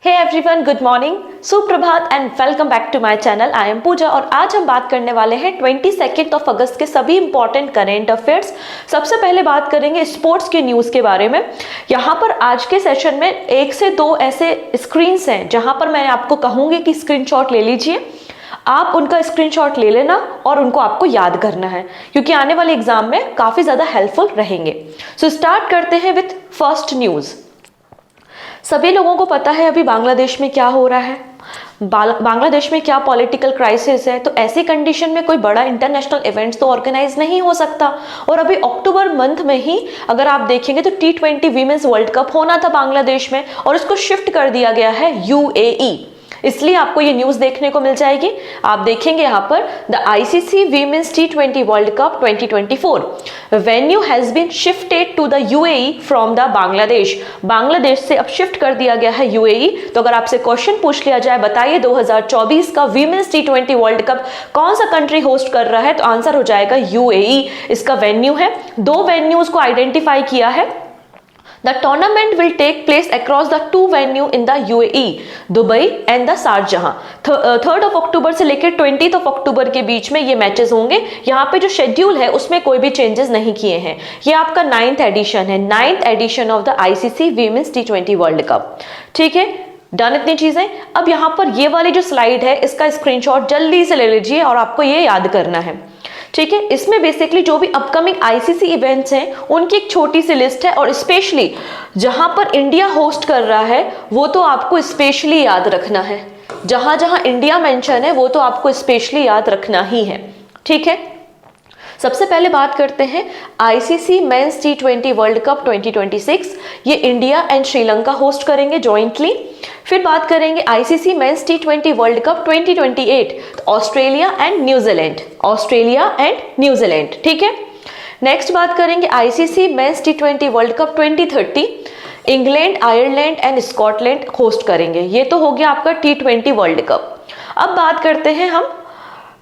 हे everyone, good morning, सुप्रभात and welcome back to my channel. I am Pooja और आज हम बात करने वाले हैं 22 अगस्त के सभी इंपॉर्टेंट करेंट अफेयर्स। सबसे पहले बात करेंगे स्पोर्ट्स की न्यूज़ के बारे में। यहाँ पर आज के सेशन में 1 से 2 ऐसे स्क्रीन्स हैं जहाँ पर मैं आपको कहूँगी कि स्क्रीनशॉट ले लीजिए। आप उनका स्क्रीनशॉट ले लेना और उनको आपको याद करना है क्योंकि आने वाले एग्जाम में काफ़ी ज़्यादा हेल्पफुल रहेंगे। सो स्टार्ट करते हैं विथ फर्स्ट न्यूज़। सभी लोगों को पता है अभी बांग्लादेश में क्या हो रहा है, बांग्लादेश में क्या पॉलिटिकल क्राइसिस है। तो ऐसी कंडीशन में कोई बड़ा इंटरनेशनल इवेंट्स तो ऑर्गेनाइज नहीं हो सकता। और अभी अक्टूबर मंथ में ही अगर आप देखेंगे तो T20 वीमेंस वर्ल्ड कप होना था बांग्लादेश में और उसको शिफ्ट कर दिया गया है UAE, इसलिए आपको ये न्यूज़ देखने को मिल जाएगी। आप देखेंगे यहाँ पर the ICC women's T20 world cup 2024 venue has been shifted to the UAE from the Bangladesh. Bangladesh से अब शिफ्ट कर दिया गया है UAE। तो अगर आपसे क्वेश्चन पूछ लिया जाए बताइए 2024 का वीमेंस T20 वर्ल्ड कप कौन सा कंट्री होस्ट कर रहा है, तो आंसर हो जाएगा UAE। इसका वेन्यू है, 2 वेन्यूज को आइडेंटिफाई किया है। The tournament will take place across the 2 venues in the UAE, Dubai and the शारजहां। 3 अक्टूबर से लेकर 20 अक्टूबर के बीच में ये मैचेस होंगे। यहाँ पे जो शेड्यूल है उसमें कोई भी चेंजेस नहीं किए हैं। ये आपका 9th एडिशन है, 9th edition of the ICC women's T20 world cup. ठीक है, डन इतनी चीजें। अब यहाँ पर ये वाली जो स्लाइड है इसका स्क्रीनशॉट जल्दी से ले लीजिए और आपको ये याद करना है। ठीक है, इसमें बेसिकली जो भी अपकमिंग ICC इवेंट्स हैं उनकी एक छोटी सी लिस्ट है और स्पेशली जहां पर इंडिया होस्ट कर रहा है वो तो आपको स्पेशली याद रखना है। जहां जहां इंडिया मेंशन है वो तो आपको स्पेशली याद रखना ही है। ठीक है, सबसे पहले बात करते हैं ICC men's T20 world cup 2026। ये इंडिया एंड श्रीलंका होस्ट करेंगे जॉइंटली। फिर बात करेंगे ICC men's T20 world cup 2028, Australia and New Zealand, Australia and New Zealand. ठीक है, नेक्स्ट बात करेंगे ICC men's T20 world cup 2030, England, Ireland and Scotland host करेंगे। ये तो हो गया आपका T20 वर्ल्ड कप। अब बात करते हैं हम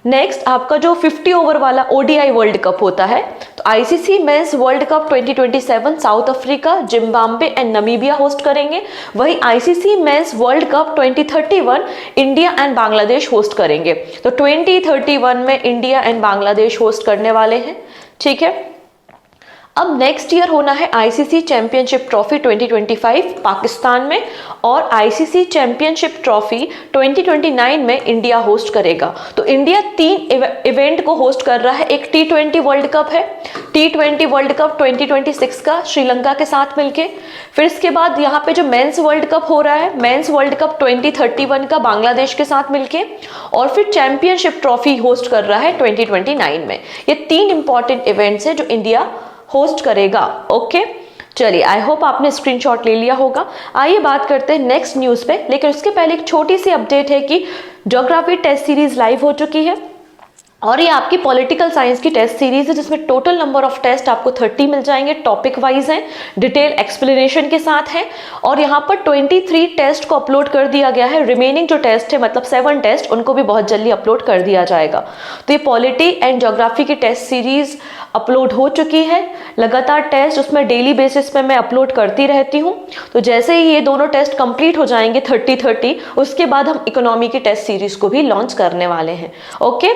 नेक्स्ट आपका जो 50 ओवर वाला ODI वर्ल्ड कप होता है। तो ICC mains world cup 2027 south Africa, Zimbabwe and Namibia host करेंगे। वही ICC mains world cup 2031 India and Bangladesh host करेंगे। तो 2031 में इंडिया एंड बांग्लादेश होस्ट करने वाले हैं। ठीक है, अब नेक्स्ट ईयर होना है ICC चैंपियनशिप ट्रॉफी 2025 पाकिस्तान में और ICC चैंपियनशिप ट्रॉफी 2029 में इंडिया होस्ट करेगा। तो इंडिया 3 इवेंट को होस्ट कर रहा है। एक T20 वर्ल्ड कप है, T20 वर्ल्ड कप 2026 का श्रीलंका के साथ मिलके। फिर इसके बाद यहाँ पे जो मेंस वर्ल्ड कप हो रहा है, मेंस वर्ल्ड कप 2031 का बांग्लादेश के साथ मिलके, और फिर चैंपियनशिप ट्रॉफी होस्ट कर रहा है 2029 में। ये 3 इंपॉर्टेंट इवेंट्स हैं जो इंडिया होस्ट करेगा। ओके, चलिए, आई होप आपने स्क्रीनशॉट ले लिया होगा। आइए बात करते हैं नेक्स्ट न्यूज़ पे, लेकिन उसके पहले एक छोटी सी अपडेट है कि ज्योग्राफी टेस्ट सीरीज लाइव हो चुकी है और ये आपकी पॉलिटिकल साइंस की टेस्ट सीरीज है जिसमें टोटल नंबर ऑफ टेस्ट आपको 30 मिल जाएंगे। टॉपिक वाइज हैं, डिटेल एक्सप्लेनेशन के साथ है और यहाँ पर 23 टेस्ट को अपलोड कर दिया गया है। रिमेनिंग जो टेस्ट है मतलब 7 टेस्ट उनको भी बहुत जल्दी अपलोड कर दिया जाएगा। तो ये पॉलिटी एंड ज्योग्राफी की टेस्ट सीरीज अपलोड हो चुकी है। लगातार टेस्ट उसमें डेली बेसिस पे मैं अपलोड करती रहती हूँ। तो जैसे ही ये दोनों टेस्ट कंप्लीट हो जाएंगे 30 उसके बाद हम इकोनॉमी की टेस्ट सीरीज को भी लॉन्च करने वाले हैं। ओके,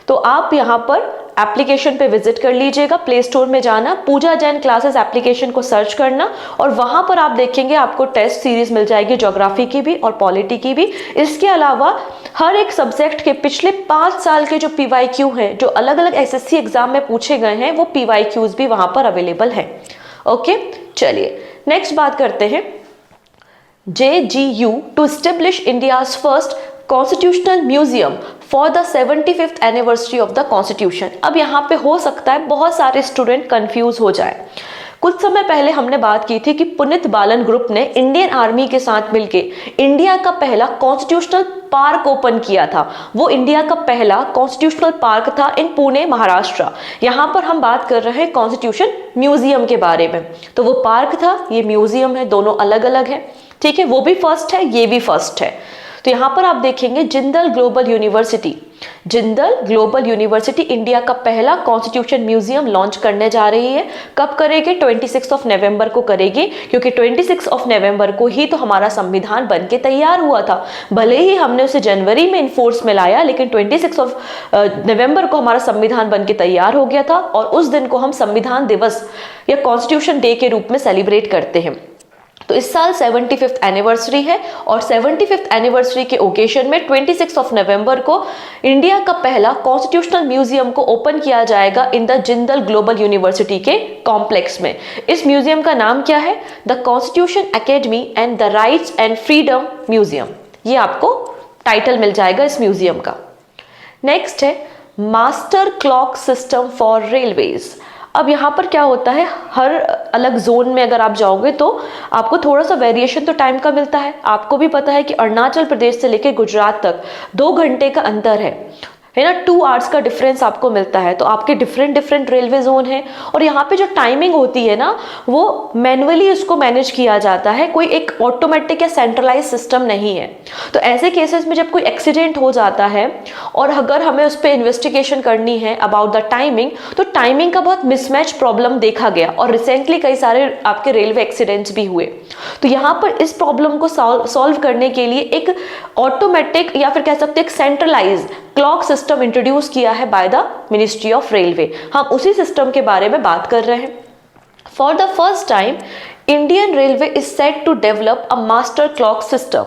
तो आप यहाँ पर एप्लीकेशन पे विजिट कर लीजिएगा, प्ले स्टोर में जाना, पूजा जैन क्लासेस एप्लीकेशन को सर्च करना और वहां पर आप देखेंगे आपको टेस्ट सीरीज मिल जाएगी ज्योग्राफी की भी और पॉलिटी की भी। इसके अलावा हर एक सब्जेक्ट के पिछले 5 साल के जो PYQ हैं, जो अलग अलग SSC एग्जाम में पूछे गए हैं, वो PYQs भी वहां पर अवेलेबल है। ओके, चलिए नेक्स्ट बात करते हैं। JGU to establish India's first constitutional museum for the 75th anniversary of the constitution. अब यहाँ पे हो सकता है बहुत सारे स्टूडेंट कंफ्यूज हो जाए। कुछ समय पहले हमने बात की थी कि पुनीत बालन ग्रुप ने इंडियन आर्मी के साथ मिलके इंडिया का पहला कॉन्स्टिट्यूशनल पार्क ओपन किया था। वो इंडिया का पहला कॉन्स्टिट्यूशनल पार्क था इन पुणे, महाराष्ट्र। यहाँ पर हम बात कर रहे हैं कॉन्स्टिट्यूशन म्यूजियम के बारे में। तो वो पार्क था, ये म्यूजियम है, दोनों अलग अलग है। ठीक है, वो भी फर्स्ट है, ये भी फर्स्ट है। तो यहाँ पर आप देखेंगे Jindal global university, Jindal global university India का पहला कॉन्स्टिट्यूशन म्यूजियम लॉन्च करने जा रही है। कब करेगी? 26 नवंबर को करेगी, क्योंकि 26 नवंबर को ही तो हमारा संविधान बनके तैयार हुआ था। भले ही हमने उसे जनवरी में इनफोर्स में लाया, लेकिन 26 नवंबर को हमारा संविधान बनके तैयार हो गया था और उस दिन को हम संविधान दिवस या कॉन्स्टिट्यूशन डे के रूप में सेलिब्रेट करते हैं। तो इस साल 75th एनिवर्सरी है और 75th एनिवर्सरी के ओकेजन में 26 नवंबर को इंडिया का पहला कॉन्स्टिट्यूशनल म्यूजियम को ओपन किया जाएगा in the Jindal global university के कॉम्प्लेक्स में। इस म्यूजियम का नाम क्या है? The constitution academy and the rights and freedom museum. ये आपको टाइटल मिल जाएगा इस म्यूजियम का। नेक्स्ट है master clock system for railways. अब यहाँ पर क्या होता है, हर अलग जोन में अगर आप जाओगे तो आपको थोड़ा सा वेरिएशन तो टाइम का मिलता है। आपको भी पता है कि अरुणाचल प्रदेश से लेकर गुजरात तक 2 घंटे का अंतर है ना, 2 आवर्स का डिफरेंस आपको मिलता है। तो आपके डिफरेंट रेलवे जोन है और यहाँ पे जो टाइमिंग होती है ना, वो मैनुअली उसको मैनेज किया जाता है, कोई एक ऑटोमेटिक या सेंट्रलाइज सिस्टम नहीं है। तो ऐसे केसेस में जब कोई एक्सीडेंट हो जाता है और अगर हमें उस पर इन्वेस्टिगेशन करनी है अबाउट द टाइमिंग, तो टाइमिंग का बहुत मिसमैच प्रॉब्लम देखा गया और रिसेंटली कई सारे आपके रेलवे एक्सीडेंट्स भी हुए। तो यहाँ पर इस प्रॉब्लम को सॉल्व करने के लिए एक ऑटोमेटिक या फिर कह सकते हैं एक सेंट्रलाइज क्लॉक सिस्टम इंट्रोड्यूस किया है by the ministry of railway. हम उसी सिस्टम के बारे में बात कर रहे हैं। For the first time Indian railway is set to develop a master clock system.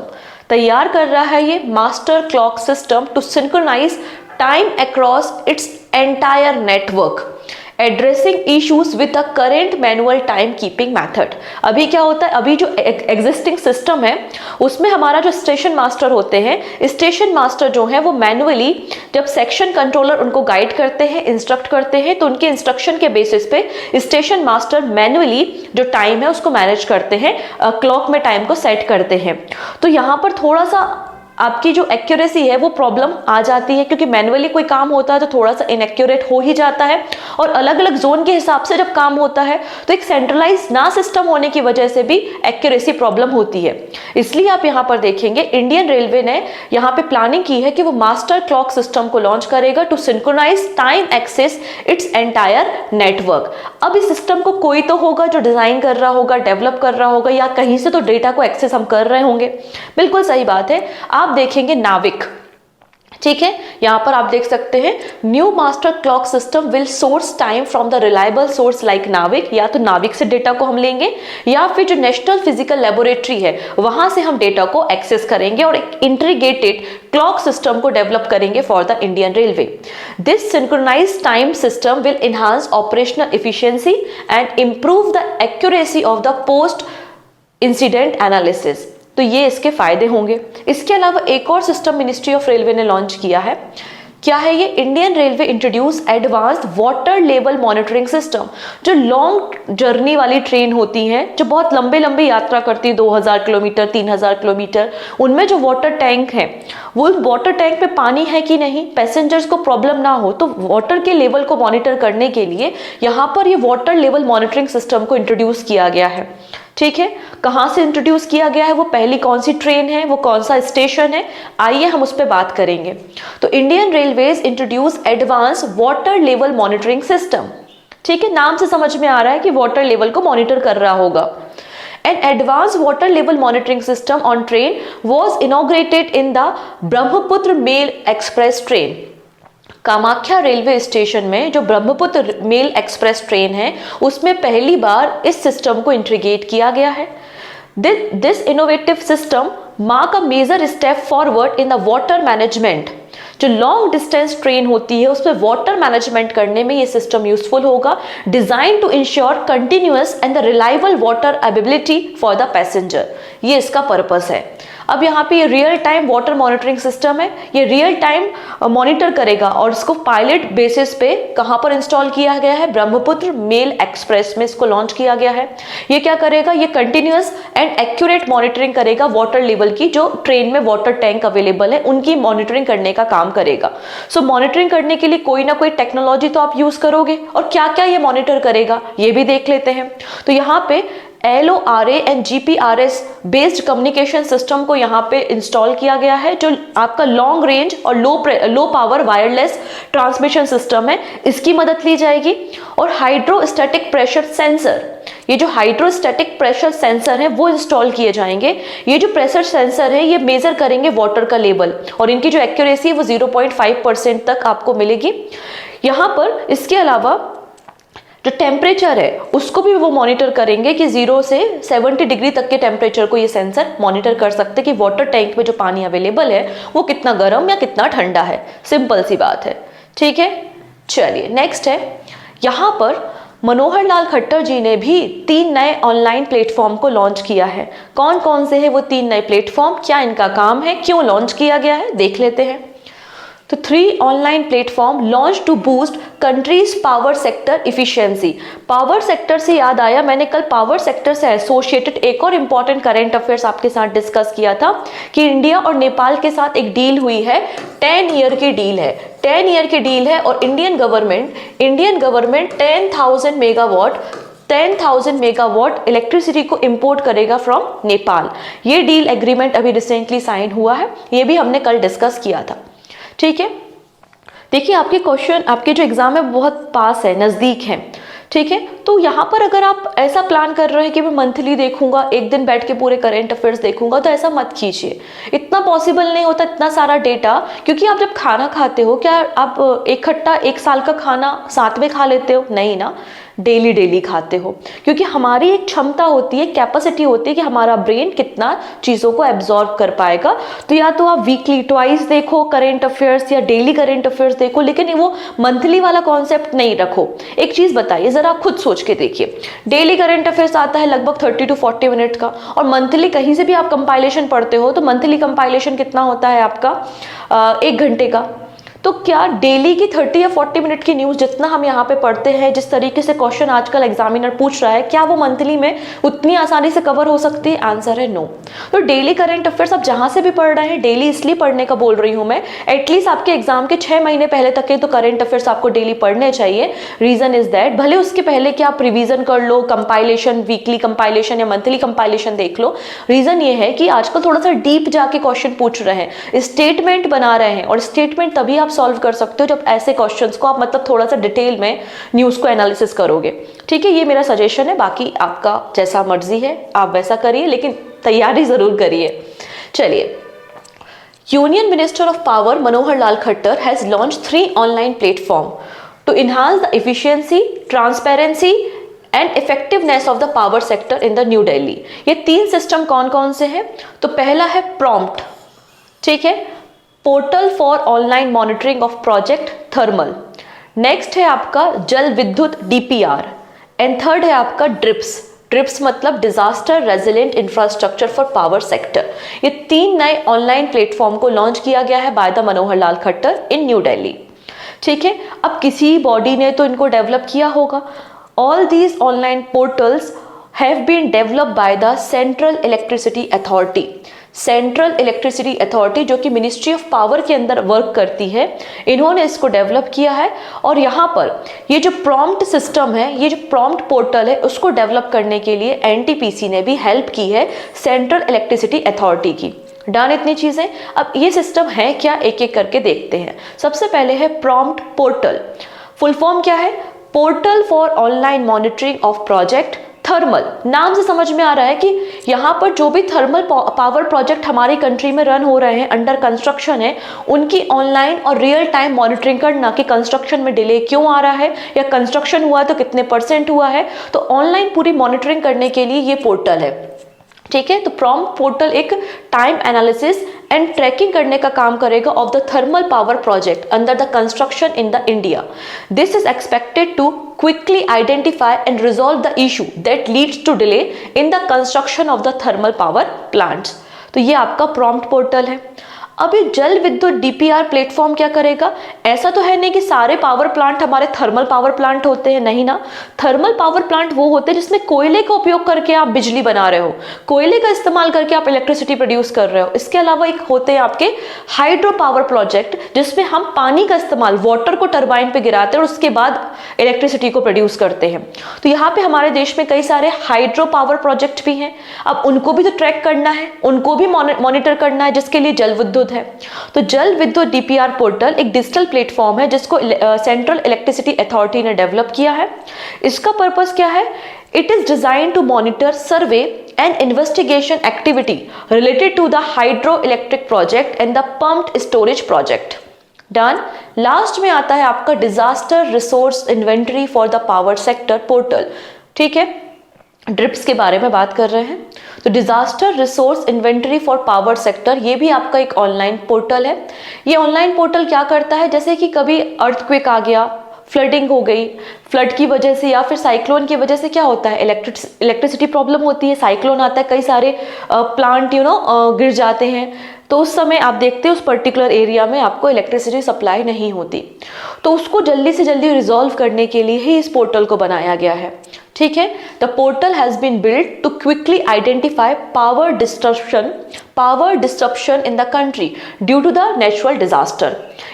तैयार कर रहा है ये master clock system to synchronise time across its entire network, addressing issues with a current manual time keeping method. अभी क्या होता है, अभी जो एग्जिस्टिंग सिस्टम है उसमें हमारा जो स्टेशन मास्टर होते हैं, स्टेशन मास्टर जो है वो मैनुअली जब सेक्शन कंट्रोलर उनको गाइड करते हैं, इंस्ट्रक्ट करते हैं, तो उनके इंस्ट्रक्शन के बेसिस पे स्टेशन मास्टर मैनुअली जो टाइम है उसको मैनेज करते हैं, क्लॉक में टाइम को सेट करते हैं। तो यहाँ पर थोड़ा सा आपकी जो एक्यूरेसी है वो प्रॉब्लम आ जाती है, क्योंकि मैनुअली कोई काम होता है तो थोड़ा सा इनएक्यूरेट हो ही जाता है और अलग अलग जोन के हिसाब से जब काम होता है तो एक सेंट्रलाइज ना सिस्टम होने की वजह से भी एक्यूरेसी प्रॉब्लम होती है। इसलिए आप यहाँ पर देखेंगे इंडियन रेलवे ने यहाँ पे प्लानिंग की है कि वो मास्टर क्लॉक सिस्टम को लॉन्च करेगा to synchronise time access its entire network. अब इस सिस्टम को कोई तो होगा जो डिजाइन कर रहा होगा, डेवलप कर रहा होगा, या कहीं से तो डेटा को एक्सेस हम कर रहे होंगे। बिल्कुल सही बात है। आप देखेंगे नाविक, ठीक है, यहां पर आप देख सकते हैं new master clock system will source time from the reliable source like नाविक। या तो नाविक से डेटा को हम लेंगे या फिर जो नेशनल फिजिकल लेबोरेटरी है वहां से हम डेटा को एक्सेस करेंगे और एक इंटीग्रेटेड क्लॉक सिस्टम को डेवलप करेंगे for the Indian railway. This synchronised time system will enhance operational efficiency and improve the accuracy of the post incident analysis. तो ये इसके फायदे होंगे। इसके अलावा एक और सिस्टम मिनिस्ट्री ऑफ रेलवे ने लॉन्च किया है। क्या है ये? Indian railway introduce advanced water level monitoring system. जो लॉन्ग जर्नी वाली ट्रेन होती हैं, जो बहुत लंबे लंबे यात्रा करती है, 2000 किलोमीटर 3000 किलोमीटर, उनमें जो वाटर टैंक है वो वाटर टैंक में पानी है कि नहीं, पैसेंजर्स को प्रॉब्लम ना हो, तो वाटर के लेवल को मॉनिटर करने के लिए यहाँ पर ये वाटर लेवल मॉनिटरिंग सिस्टम को इंट्रोड्यूस किया गया है। ठीक है, कहाँ से इंट्रोड्यूस किया गया है, वो पहली कौन सी ट्रेन है, वो कौन सा स्टेशन है, आइए हम उस पर बात करेंगे। तो Indian railways introduce advance water level monitoring system. ठीक है, नाम से समझ में आ रहा है कि वाटर लेवल को मॉनिटर कर रहा होगा। An advanced water level monitoring system on train was inaugurated in the Brahmaputra Mail Express train. Kamakhya railway station में जो ब्रह्मपुत्र मेल एक्सप्रेस ट्रेन है उसमें पहली बार इस सिस्टम को इंटीग्रेट किया गया है। This innovative system mark a major step forward in the water management. जो लॉन्ग डिस्टेंस ट्रेन होती है उसमें वाटर मैनेजमेंट करने में ये सिस्टम यूजफुल होगा। Design to ensure continuous and the reliable water availability for the passenger, ये इसका पर्पस है। अब यहाँ पे ये real time water monitoring system है, ये रियल टाइम मॉनिटर करेगा और इसको पायलट बेसिस पे कहाँ पर इंस्टॉल किया गया है, ब्रह्मपुत्र मेल एक्सप्रेस में इसको लॉन्च किया गया है। ये क्या करेगा, ये कंटिन्यूअस एंड एक्यूरेट मॉनिटरिंग करेगा वाटर लेवल की, जो ट्रेन में वाटर टैंक अवेलेबल है उनकी मॉनिटरिंग करने का काम करेगा। सो मॉनिटरिंग करने के लिए कोई ना कोई टेक्नोलॉजी तो आप यूज करोगे, और क्या क्या ये मॉनिटर करेगा ये भी देख लेते हैं। तो यहाँ पे LORA and GPRS based communication system को यहाँ पे इंस्टॉल किया गया है, जो आपका लॉन्ग रेंज और low power wireless transmission system है, इसकी मदद ली जाएगी। और हाइड्रोस्टैटिक प्रेशर सेंसर, ये जो हाइड्रोस्टैटिक प्रेशर सेंसर है वो इंस्टॉल किए जाएंगे। ये जो प्रेशर सेंसर है ये मेजर करेंगे वाटर का लेवल, और इनकी जो एक्यूरेसी है वो 0.5% तक आपको मिलेगी। यहाँ पर इसके अलावा जो टेम्परेचर है उसको भी वो मॉनिटर करेंगे कि 0 से 70 डिग्री तक के टेम्परेचर को ये सेंसर मॉनिटर कर सकते हैं कि वाटर टैंक में जो पानी अवेलेबल है वो कितना गर्म या कितना ठंडा है। सिंपल सी बात है, ठीक है। चलिए नेक्स्ट है, यहाँ पर मनोहर लाल खट्टर जी ने भी 3 नए ऑनलाइन प्लेटफॉर्म को लॉन्च किया है। कौन कौन से हैं वो 3 नए प्लेटफॉर्म, क्या इनका काम है, क्यों लॉन्च किया गया है, देख लेते हैं। तो 3 online platform launch to boost country's power sector efficiency. Power sector से याद आया, मैंने कल पावर सेक्टर से एसोसिएटेड एक और इंपॉर्टेंट करंट अफेयर्स आपके साथ डिस्कस किया था कि इंडिया और नेपाल के साथ एक डील हुई है, 10 ईयर की डील है। 10 ईयर की डील है और इंडियन गवर्नमेंट 10,000 मेगावाट इलेक्ट्रिसिटी को इंपोर्ट करेगा फ्रॉम नेपाल। ये डील एग्रीमेंट अभी रिसेंटली साइन हुआ है, ये भी हमने कल डिस्कस किया था, ठीक है। देखिए आपके क्वेश्चन, आपके जो एग्जाम है बहुत पास है, नजदीक है, ठीक है। तो यहाँ पर अगर आप ऐसा प्लान कर रहे हैं कि मैं मंथली देखूंगा, एक दिन बैठ के पूरे करंट अफेयर्स देखूंगा, तो ऐसा मत कीजिए, इतना पॉसिबल नहीं होता इतना सारा डेटा। क्योंकि आप जब खाना खाते हो, क्या आप इकट्ठा 1 साल का खाना साथ में खा लेते हो? नहीं ना, डेली खाते हो, क्योंकि हमारी एक क्षमता होती है, कैपेसिटी होती है कि हमारा ब्रेन कितना चीज़ों को एब्जॉर्ब कर पाएगा। तो या तो आप वीकली ट्वाइस देखो करंट अफेयर्स या डेली करंट अफेयर्स देखो, लेकिन वो मंथली वाला कॉन्सेप्ट नहीं रखो। एक चीज़ बताइए जरा, आप खुद सोच के देखिए, डेली करंट अफेयर्स आता है लगभग 30 to 40 मिनट का, और मंथली कहीं से भी आप कंपाइलेशन पढ़ते हो तो मंथली कंपाइलेशन कितना होता है आपका 1 घंटे का। तो क्या डेली की 30 या 40 मिनट की न्यूज़ जितना हम यहाँ पे पढ़ते हैं, जिस तरीके से क्वेश्चन आजकल एग्जामिनर पूछ रहा है, क्या वो मंथली में उतनी आसानी से कवर हो सकती है? आंसर है नो। तो डेली करंट अफेयर्स आप जहाँ से भी पढ़ रहे हैं, डेली इसलिए पढ़ने का बोल रही हूँ मैं, एटलीस्ट आपके एग्जाम के 6 महीने पहले तक के तो करंट अफेयर्स आपको डेली पढ़ने चाहिए। रीजन इज दैट, भले उसके पहले कि आप रिविजन कर लो, कंपाइलेशन, वीकली कंपाइलेशन या मंथली कंपाइलेशन देख लो। रीजन ये है कि आजकल थोड़ा सा डीप जाके क्वेश्चन पूछ रहे हैं, स्टेटमेंट बना रहे हैं, और स्टेटमेंट तभी आप सॉल्व कर सकते हो जब ऐसे क्वेश्चंस को आप मतलब थोड़ा सा डिटेल में न्यूज को एनालिसिस करोगे, ठीक है। ये मेरा सजेशन है, बाकी आपका जैसा मर्जी है आप वैसा करिए, लेकिन तैयारी जरूर करिए। चलिए, union minister of power Manohar Lal Khattar has launch 3 online platform to enhance the efficiency, transparency and effectiveness of the power sector in the New Delhi. ये 3 सिस्टम कौन कौन से हैं? तो पहला है प्रॉम्प्ट, ठीक है, portal for online monitoring of project thermal. Next है आपका जल विद्युत DPR, एंड थर्ड है आपका ड्रिप्स मतलब disaster resilient infrastructure for power sector. ये 3 नए ऑनलाइन प्लेटफॉर्म को लॉन्च किया गया है by the Manohar Lal Khattar in new Delhi, ठीक है। अब किसी बॉडी ने तो इनको डेवलप किया होगा। All these online portals have been developed by the central electricity authority. Central electricity authority जो कि मिनिस्ट्री ऑफ पावर के अंदर वर्क करती है, इन्होंने इसको डेवलप किया है। और यहाँ पर ये जो प्रॉम्प्ट सिस्टम है, ये जो प्रॉम्प्ट पोर्टल है, उसको डेवलप करने के लिए NTPC ने भी हेल्प की है सेंट्रल इलेक्ट्रिसिटी अथॉरिटी की। डन इतनी चीजें। अब ये सिस्टम है क्या, एक एक करके देखते हैं। सबसे पहले है प्रॉम्प्ट पोर्टल। फुल फॉर्म क्या है? Portal for online monitoring of project thermal. नाम से समझ में आ रहा है कि यहाँ पर जो भी थर्मल पावर प्रोजेक्ट हमारी कंट्री में रन हो रहे हैं, अंडर कंस्ट्रक्शन है, उनकी ऑनलाइन और रियल टाइम मॉनिटरिंग करना कि कंस्ट्रक्शन में डिले क्यों आ रहा है, या कंस्ट्रक्शन हुआ तो कितने % हुआ है। तो ऑनलाइन पूरी मॉनिटरिंग करने के लिए ये पोर्टल है, ठीक है। तो प्रॉम्प्ट पोर्टल एक टाइम एनालिसिस एंड ट्रैकिंग करने का काम करेगा of the thermal power project under the construction in the India. This is expected to quickly identify and resolve the issue that leads to delay in the construction of the thermal power plants. तो ये आपका prompt portal है। अब ये जल Vidyut DPR platform क्या करेगा? ऐसा तो है नहीं कि सारे पावर प्लांट हमारे थर्मल पावर प्लांट होते हैं, नहीं ना। थर्मल पावर प्लांट वो होते हैं जिसमें कोयले का उपयोग करके आप बिजली बना रहे हो, कोयले का इस्तेमाल करके आप इलेक्ट्रिसिटी प्रोड्यूस कर रहे हो। इसके अलावा एक होते हैं आपके हाइड्रो पावर प्रोजेक्ट, जिसमें हम पानी का इस्तेमाल, वाटर को टरबाइन पे गिराते हैं और उसके बाद इलेक्ट्रिसिटी को प्रोड्यूस करते हैं। तो यहाँ पे हमारे देश में कई सारे हाइड्रो पावर प्रोजेक्ट भी हैं। अब उनको भी तो ट्रैक करना है, उनको भी मॉनिटर करना है, जिसके लिए जल विद्युत है। तो जल विद्युत डीपीआर पोर्टल एक डिजिटल प्लेटफॉर्म है जिसको सेंट्रल इलेक्ट्रिसिटी अथॉरिटी ने डेवलप किया है। इसका पर्पस क्या है? It is design to monitor, survey and investigation activity related to the hydro electric project and the pumped storage project. Done. Last में आता है आपका disaster resource inventory for the power sector portal. ठीक है, drips के बारे में बात कर रहे हैं। तो disaster resource inventory for power sector, ये भी आपका एक ऑनलाइन पोर्टल है। ये ऑनलाइन पोर्टल क्या करता है? जैसे कि कभी अर्थक्वेक आ गया, फ्लडिंग हो गई, फ्लड की वजह से या फिर साइक्लोन की वजह से क्या होता है, इलेक्ट्रिसिटी प्रॉब्लम होती है, साइक्लोन आता है, कई सारे प्लांट गिर जाते हैं, तो उस समय आप देखते हैं उस पर्टिकुलर एरिया में आपको इलेक्ट्रिसिटी सप्लाई नहीं होती। तो उसको जल्दी से जल्दी रिजॉल्व करने के लिए ही इस पोर्टल को बनाया गया है। ठीक है, the portal has been built to quickly identify power disruption in the country due to the natural disaster.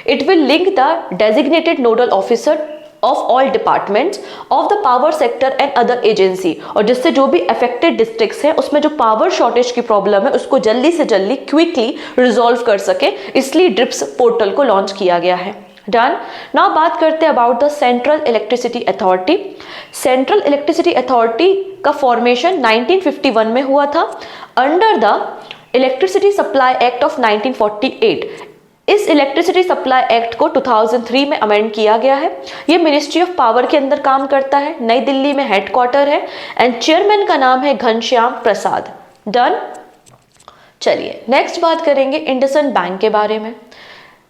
It will link the designated nodal officer of all departments of the power sector and other agency, और जिससे जो भी affected districts हैं उसमें जो power shortage की problem है उसको जल्दी से जल्दी क्विकली रिजॉल्व कर सके, इसलिए ड्रिप्स पोर्टल को लॉन्च किया गया है। डन। नाउ बात करते हैं about the central electricity authority. Central electricity authority का फॉर्मेशन 1951 में हुआ था under the electricity supply act of 1948। इस इलेक्ट्रिसिटी सप्लाई एक्ट को 2003 में अमेंड किया गया है। ये मिनिस्ट्री ऑफ पावर के अंदर काम करता है, नई दिल्ली में हेडक्वार्टर है एंड चेयरमैन का नाम है घनश्याम प्रसाद। डन। चलिए नेक्स्ट बात करेंगे इंडसइंड बैंक के बारे में।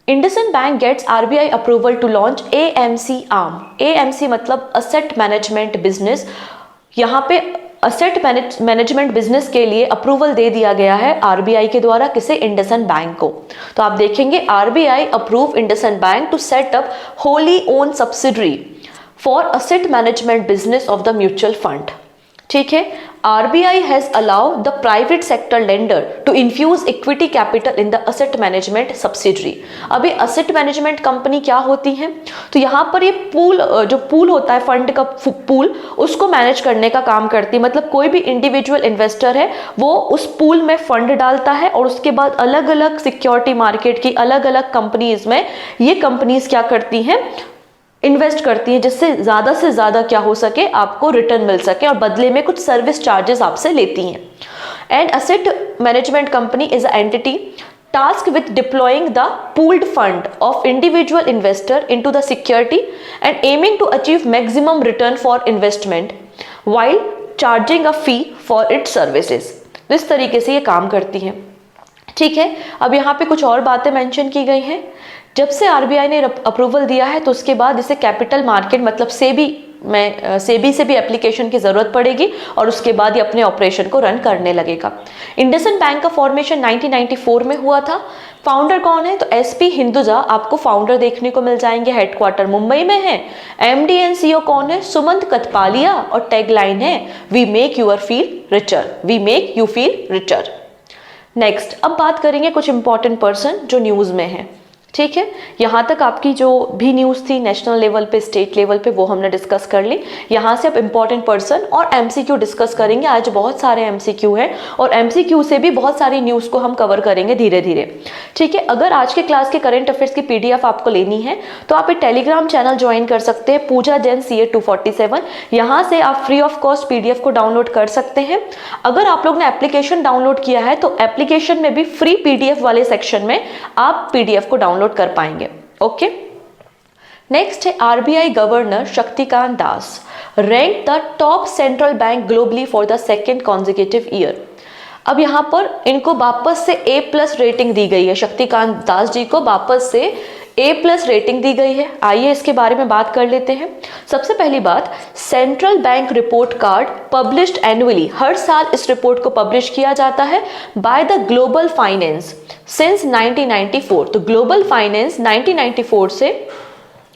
IndusInd bank gets RBI approval to launch AMC arm. AMC मतलब असेट मैनेजमेंट बिजनेस। यहाँ पे असेट मैनेजमेंट बिजनेस के लिए अप्रूवल दे दिया गया है आरबीआई के द्वारा, किसे? इंडसइंड बैंक को। तो आप देखेंगे RBI approve IndusInd bank to set up wholly own subsidiary for asset management business of the mutual fund. ठीक है, RBI has allowed the private sector lender to infuse equity capital in the asset management subsidiary. अभी asset management company क्या होती है? तो यहाँ पर ये पूल, जो पूल होता है फंड का पूल, उसको मैनेज करने का काम करती है। मतलब कोई भी इंडिविजुअल इन्वेस्टर है वो उस पूल में फंड डालता है और उसके बाद अलग अलग सिक्योरिटी मार्केट की अलग अलग कंपनीज में ये कंपनीज क्या करती हैं, इन्वेस्ट करती हैं, जिससे से ज्यादा क्या हो सके, आपको रिटर्न मिल सके और बदले में कुछ सर्विस चार्जेस आपसे लेती हैं। And asset management company is a entity tasked with deploying the pooled fund of individual investor into the security and aiming to achieve maximum return for investment while charging a fee for its services। इस तरीके से ये काम करती हैं। ठीक है, अब यहाँ पे कुछ और बातें मेंशन की गई हैं। जब से आरबीआई ने अप्रूवल दिया है तो उसके बाद इसे कैपिटल मार्केट मतलब सेबी से भी एप्लीकेशन की जरूरत पड़ेगी और उसके बाद ये अपने ऑपरेशन को रन करने लगेगा। इंडसइंड बैंक का फॉर्मेशन 1994 में हुआ था। फाउंडर कौन है? तो एसपी हिंदुजा आपको फाउंडर देखने को मिल जाएंगे, हेडक्वार्टर मुंबई में है। एमडी एंड सीईओ कौन है? सुमंत कथपालिया और टैगलाइन है we make your feel richer, we make you feel richer. Next, अब बात करेंगे कुछ इंपॉर्टेंट पर्सन जो न्यूज में है। ठीक है, यहाँ तक आपकी जो भी न्यूज़ थी नेशनल लेवल पे, स्टेट लेवल पे, वो हमने डिस्कस कर ली। यहाँ से अब इम्पॉर्टेंट पर्सन और एमसीक्यू डिस्कस करेंगे। आज बहुत सारे एमसीक्यू हैं और एमसीक्यू से भी बहुत सारी न्यूज़ को हम कवर करेंगे धीरे धीरे। ठीक है, अगर आज के क्लास के करंट अफेयर्स की पीडीएफ आपको लेनी है तो आप एक टेलीग्राम चैनल ज्वाइन कर सकते हैं, पूजा जैन CA 247। यहाँ से आप फ्री ऑफ कॉस्ट पीडीएफ को डाउनलोड कर सकते हैं। अगर आप लोग ने एप्लीकेशन डाउनलोड किया है तो एप्लीकेशन में भी फ्री पीडीएफ वाले सेक्शन में आप पीडीएफ को डाउनलोड कर पाएंगे। ओके, नेक्स्ट है RBI governor Shaktikanta Das rank the top central bank globally for the second consecutive year. अब यहाँ पर इनको वापस से A+ रेटिंग दी गई है। शक्तिकांत दास जी को वापस से A+ रेटिंग दी गई है। आइए इसके बारे में बात कर लेते हैं। सबसे पहली बात, central bank report card published annually, हर साल इस रिपोर्ट को पब्लिश किया जाता है by the global finance since 1994। तो ग्लोबल फाइनेंस 1994 से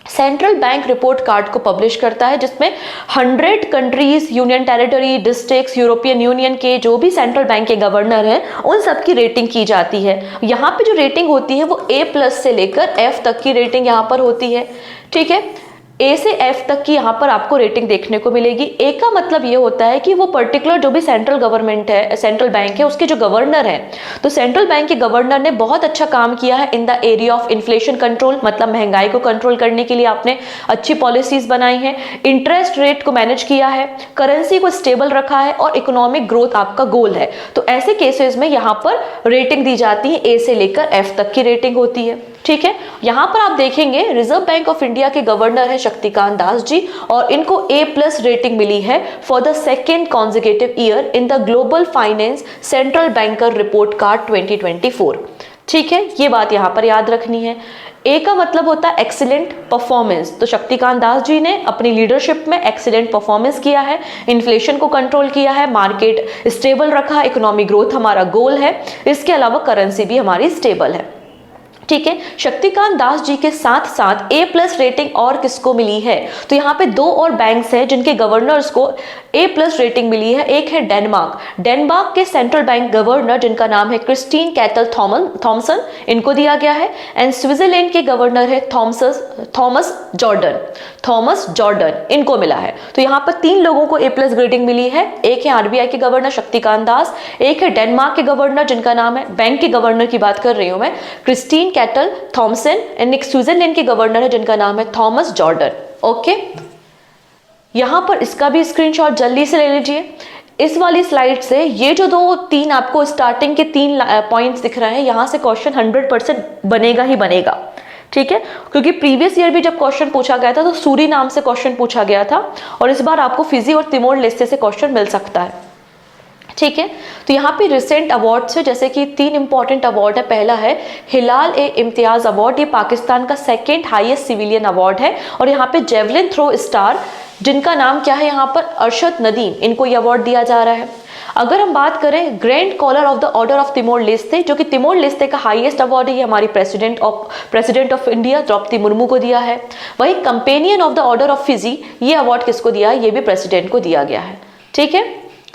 सेंट्रल बैंक रिपोर्ट कार्ड को पब्लिश करता है, जिसमें 100 countries, union territory, districts, European union के जो भी सेंट्रल बैंक के गवर्नर हैं उन सब की रेटिंग की जाती है। यहाँ पे जो रेटिंग होती है वो A+ से लेकर F तक की रेटिंग यहाँ पर होती है। ठीक है, A से F तक की यहाँ पर आपको रेटिंग देखने को मिलेगी। A का मतलब ये होता है कि वो पर्टिकुलर जो भी सेंट्रल गवर्नमेंट है, सेंट्रल बैंक है, उसके जो गवर्नर हैं, तो सेंट्रल बैंक के गवर्नर ने बहुत अच्छा काम किया है in the area of inflation control, मतलब महंगाई को कंट्रोल करने के लिए आपने अच्छी पॉलिसीज बनाई हैं, इंटरेस्ट रेट को मैनेज किया है, करेंसी को स्टेबल रखा है और इकोनॉमिक ग्रोथ आपका गोल है। तो ऐसे केसेस में यहाँ पर रेटिंग दी जाती है, A से लेकर F तक की रेटिंग होती है। ठीक है, यहां पर आप देखेंगे रिजर्व बैंक ऑफ इंडिया के गवर्नर है शक्तिकांत दास जी, और इनको A+ रेटिंग मिली है for the second consecutive year in the global finance central banker report card 2024। ठीक है, ये बात यहां पर याद रखनी है। A का मतलब होता है एक्सीलेंट परफॉर्मेंस, तो शक्तिकांत दास जी ने अपनी लीडरशिप में एक्सीलेंट परफॉर्मेंस किया है, इन्फ्लेशन को कंट्रोल किया है, मार्केट स्टेबल रखा, इकोनॉमिक ग्रोथ हमारा गोल है, इसके अलावा करेंसी भी हमारी स्टेबल है। ठीक है, शक्तिकांत दास जी के साथ साथ A+ रेटिंग और किसको मिली है, तो यहाँ पे 2 और बैंक्स हैं जिनके गवर्नर्स को A+ रेटिंग मिली है। एक है डेनमार्क के सेंट्रल बैंक गवर्नर जिनका नाम है क्रिस्टीन कैटल थॉमसन, इनको दिया गया है। एंड स्विट्जरलैंड के गवर्नर है थॉमस जॉर्डन, इनको मिला है। तो यहाँ पर 3 लोगों को A+ रेटिंग मिली है। एक है RBI के गवर्नर शक्तिकांत दास, एक है डेनमार्क के गवर्नर जिनका नाम है, बैंक के गवर्नर की बात कर रही हूं मैं, क्रिस्टीन कैटल थॉमसन, एंड एक स्विट्जरलैंड के गवर्नर है जिनका नाम है थॉमस जॉर्डन। ओके, यहां पर इसका भी स्क्रीनशॉट जल्दी से ले लीजिए। इस वाली स्लाइड से ये जो 2-3 आपको स्टार्टिंग के 3 पॉइंट्स दिख रहे हैं, यहां से क्वेश्चन 100% बनेगा ही बनेगा। ठीक है, क्योंकि प्रीवियस ईयर भी जब क्वेश्चन पूछा गया था तो सूरी नाम से क्वेश्चन पूछा गया था, और इस बार आपको फिजी और तिमोर लेस्ते से क्वेश्चन मिल सकता है। ठीक है, तो यहाँ पे रिसेंट अवार्ड से जैसे कि 3 इंपॉर्टेंट अवार्ड है। पहला है हिलाल-ए-इम्तियाज अवार्ड, ये पाकिस्तान का 2nd हाईएस्ट सिविलियन अवार्ड है, और यहाँ पे जेवलिन थ्रो स्टार जिनका नाम क्या है यहाँ पर, अरशद नदीम, इनको ये अवार्ड दिया जा रहा है। अगर हम बात करें grand collar of the order of Timor Leste, जो कि तिमोर लेस्ते का हाईएस्ट अवार्ड है, ये हमारी president of India Droupadi Murmu को दिया है। वही companion of the order of Fiji, ये अवार्ड किसको दिया है, ये भी प्रेसिडेंट को दिया गया है। ठीक है,